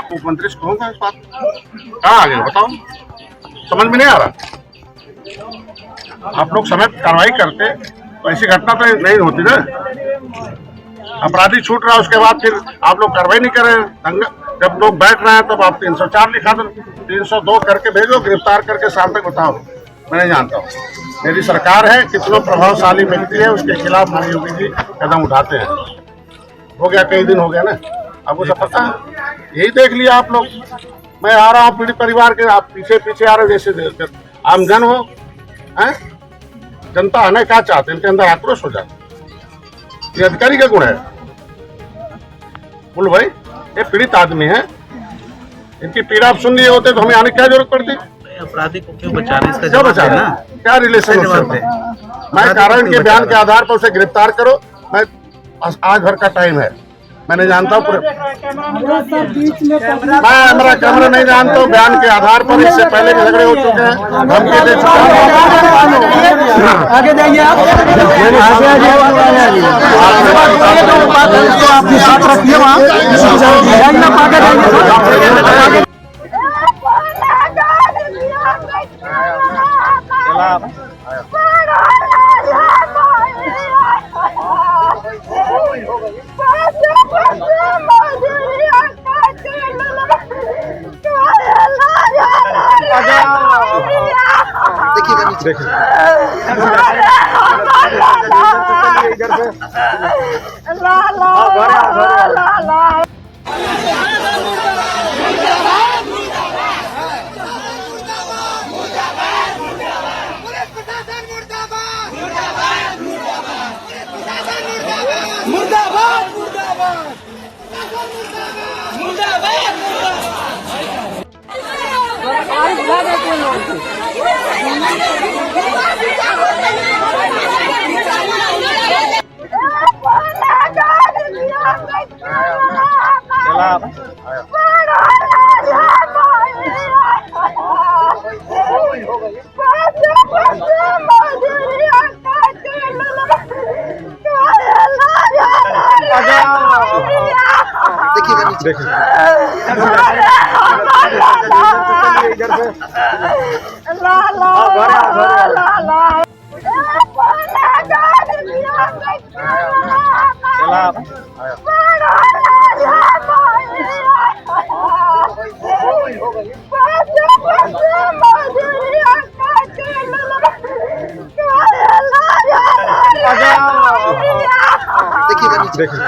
मुख्यमंत्री से कहूँगा इस बात कहाँ आ गए बताओ, समझ में नहीं आ रहा। आप लोग समय कार्रवाई करते तो ऐसी घटना तो नहीं होती ना। अपराधी छूट रहा उसके बाद फिर आप लोग कार्रवाई नहीं कर रहे। जब लोग बैठ रहे हैं तब आप 304 लिखा दो, 302 करके भेजो, गिरफ्तार करके साल तक बताओ। मैं नहीं जानता हूँ, मेरी सरकार है, कितना प्रभावशाली व्यक्ति है उसके खिलाफ माननीय योगी जी कदम उठाते हैं। हो गया कई दिन हो गया ना, आपको सब पता है। यही देख लिया आप लोग। मैं आ रहा हूँ पीड़ित परिवार के, आप पीछे पीछे आ रहे हो जैसे आमजन हो। जनता आने क्या चाहते हैं, इनके अंदर आक्रोश हो जाता है। ये अधिकारी का गुण है। बोल भाई, ये पीड़ित आदमी है, इनकी पीड़ा आप सुन लिए होते तो हमें आने की क्या जरूरत पड़ती। अपराधी को क्यों बचा रहे, इसका क्यों बचा रहे, क्या रिलेशन हो सकता है। मैं कारण के बयान के आधार पर उसे गिरफ्तार करो। मैं आज भर का टाइम है, मैं नहीं जानता हूँ, मैं मेरा कैमरा नहीं जानता हूँ। बयान के आधार पर इससे पहले भी झगड़े हो चुके हैं, धमकी दे चुका हूँ। आगे जाइए आप, आपके साथ रखिए वहाँ आगे। देखिए देखिए